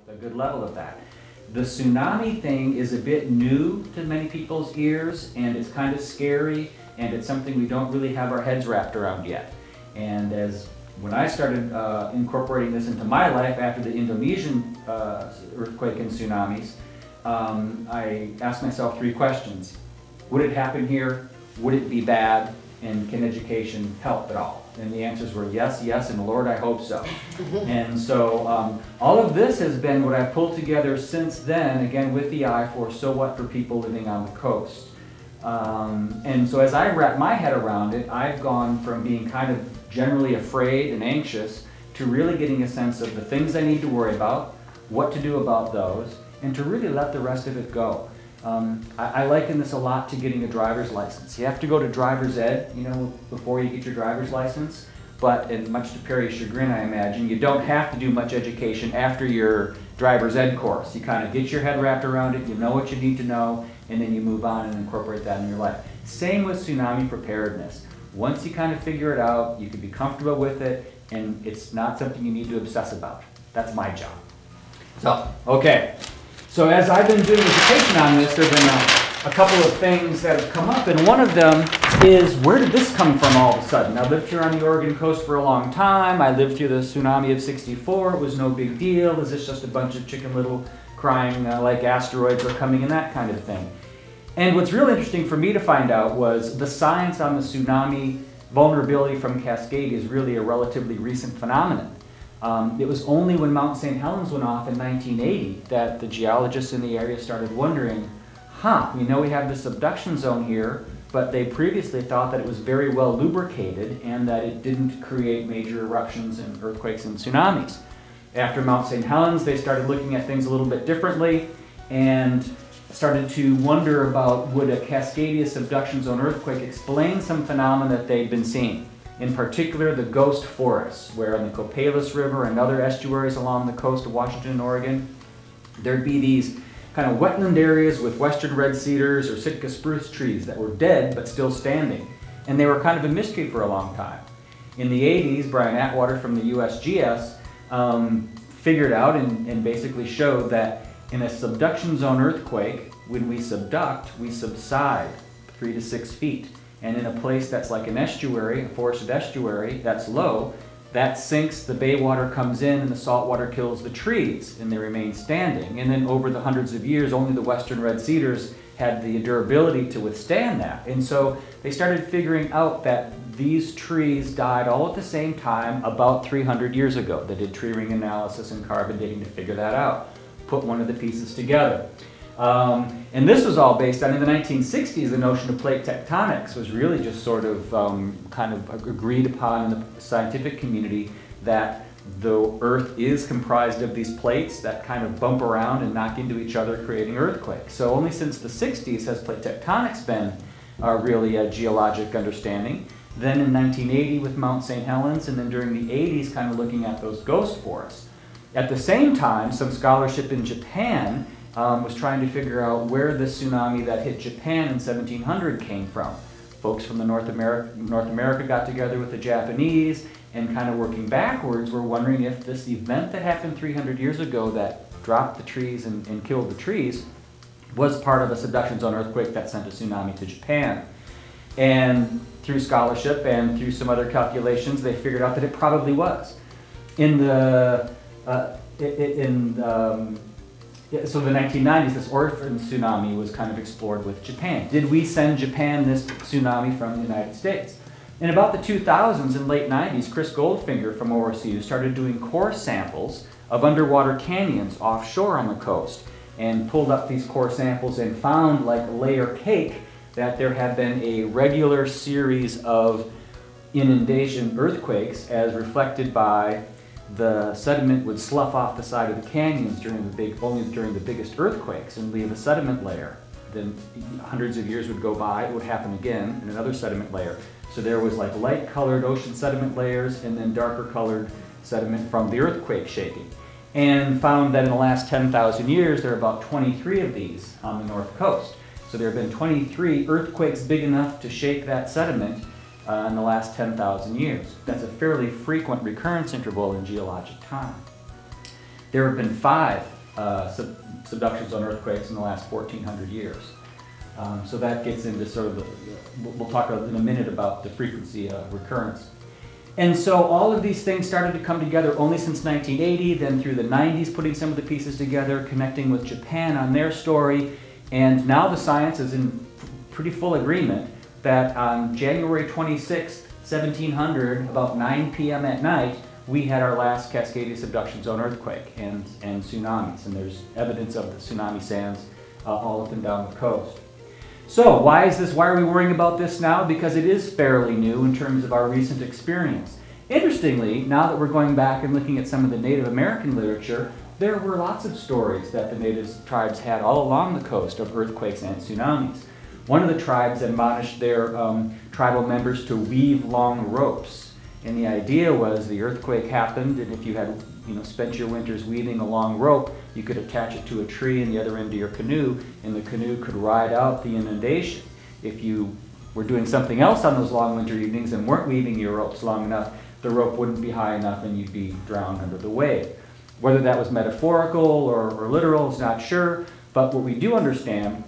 a good level of that. The tsunami thing is a bit new to many people's ears, and it's kind of scary, and it's something we don't really have our heads wrapped around yet. And when I started incorporating this into my life after the Indonesian earthquake and tsunamis, I asked myself 3 questions. Would it happen here? Would it be bad? And can education help at all? And the answers were yes, yes, and Lord, I hope so. And so all of this has been what I've pulled together since then, again with the eye for so what for people living on the coast. And so as I wrap my head around it, I've gone from being kind of generally afraid and anxious to really getting a sense of the things I need to worry about, what to do about those, and to really let the rest of it go. I liken this a lot to getting a driver's license. You have to go to driver's ed, you know, before you get your driver's license, but and much to Perry's chagrin, I imagine, you don't have to do much education after your driver's ed course. You kind of get your head wrapped around it, you know what you need to know, and then you move on and incorporate that in your life. Same with tsunami preparedness. Once you kind of figure it out, you can be comfortable with it, and it's not something you need to obsess about. That's my job. So, okay. So as I've been doing education on this, there have been a couple of things that have come up, and one of them is, where did this come from all of a sudden? I lived here on the Oregon coast for a long time. I lived through the tsunami of '64. It was no big deal. Is this just a bunch of Chicken Little crying like asteroids are coming and that kind of thing? And what's really interesting for me to find out was the science on the tsunami vulnerability from Cascade is really a relatively recent phenomenon. It was only when Mount St. Helens went off in 1980 that the geologists in the area started wondering, we know we have this subduction zone here, but they previously thought that it was very well lubricated and that it didn't create major eruptions and earthquakes and tsunamis. After Mount St. Helens, they started looking at things a little bit differently and started to wonder about, would a Cascadia subduction zone earthquake explain some phenomena that they'd been seeing? In particular, the ghost forests, where on the Copalis River and other estuaries along the coast of Washington and Oregon, there'd be these kind of wetland areas with western red cedars or Sitka spruce trees that were dead but still standing. And they were kind of a mystery for a long time. In the 80s, Brian Atwater from the USGS figured out and basically showed that in a subduction zone earthquake, when we subduct, we subside 3 to 6 feet. And in a place that's like an estuary, a forested estuary, that's low, that sinks, the bay water comes in and the salt water kills the trees and they remain standing. And then over the hundreds of years, only the western red cedars had the durability to withstand that. And so they started figuring out that these trees died all at the same time about 300 years ago. They did tree ring analysis and carbon dating to figure that out, put one of the pieces together. And this was all based on, in the 1960s, the notion of plate tectonics was really just sort of kind of agreed upon in the scientific community that the Earth is comprised of these plates that kind of bump around and knock into each other, creating earthquakes. So only since the 60s has plate tectonics been really a geologic understanding. Then in 1980 with Mount St. Helens, and then during the 80s kind of looking at those ghost forests. At the same time, some scholarship in Japan was trying to figure out where the tsunami that hit Japan in 1700 came from. Folks from the North America got together with the Japanese and kind of working backwards were wondering if this event that happened 300 years ago that dropped the trees and killed the trees was part of a subduction zone earthquake that sent a tsunami to Japan. And through scholarship and through some other calculations, they figured out that it probably was. So the 1990s, this orphan tsunami was kind of explored with Japan. Did we send Japan this tsunami from the United States? In about the 2000s and late 90s, Chris Goldfinger from ORCU started doing core samples of underwater canyons offshore on the coast and pulled up these core samples and found, like layer cake, that there had been a regular series of inundation earthquakes as reflected by the sediment would slough off the side of the canyons only during the biggest earthquakes and leave a sediment layer. Then hundreds of years would go by, it would happen again in another sediment layer. So there was like light colored ocean sediment layers and then darker colored sediment from the earthquake shaking. And found that in the last 10,000 years there are about 23 of these on the north coast. So there have been 23 earthquakes big enough to shake that sediment in the last 10,000 years. That's a fairly frequent recurrence interval in geologic time. There have been 5 subduction zone earthquakes in the last 1,400 years. So that gets into sort of we'll talk in a minute about the frequency of recurrence. And so all of these things started to come together only since 1980, then through the 90s, putting some of the pieces together, connecting with Japan on their story, and now the science is in pretty full agreement that on January 26, 1700, about 9 p.m. at night, we had our last Cascadia subduction zone earthquake and tsunamis, and there's evidence of the tsunami sands all up and down the coast. So why are we worrying about this now? Because it is fairly new in terms of our recent experience. Interestingly, now that we're going back and looking at some of the Native American literature, there were lots of stories that the native tribes had all along the coast of earthquakes and tsunamis. One of the tribes admonished their tribal members to weave long ropes. And the idea was the earthquake happened, and if you had spent your winters weaving a long rope, you could attach it to a tree in the other end of your canoe, and the canoe could ride out the inundation. If you were doing something else on those long winter evenings and weren't weaving your ropes long enough, the rope wouldn't be high enough and you'd be drowned under the wave. Whether that was metaphorical or literal is not sure, but what we do understand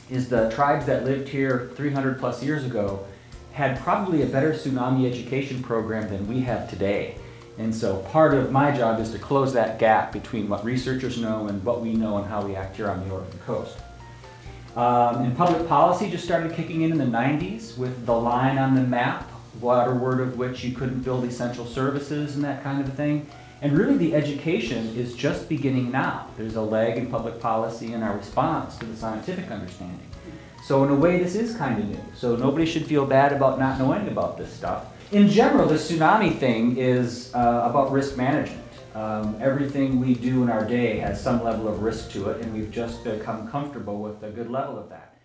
is the tribes that lived here 300 plus years ago had probably a better tsunami education program than we have today. And so part of my job is to close that gap between what researchers know and what we know and how we act here on the Oregon coast. And public policy just started kicking in the 90s with the line on the map, waterward of which you couldn't build essential services and that kind of thing. And really the education is just beginning now. There's a lag in public policy in our response to the scientific understanding. So in a way this is kind of new. So nobody should feel bad about not knowing about this stuff. In general, the tsunami thing is about risk management. Everything we do in our day has some level of risk to it, and we've just become comfortable with a good level of that.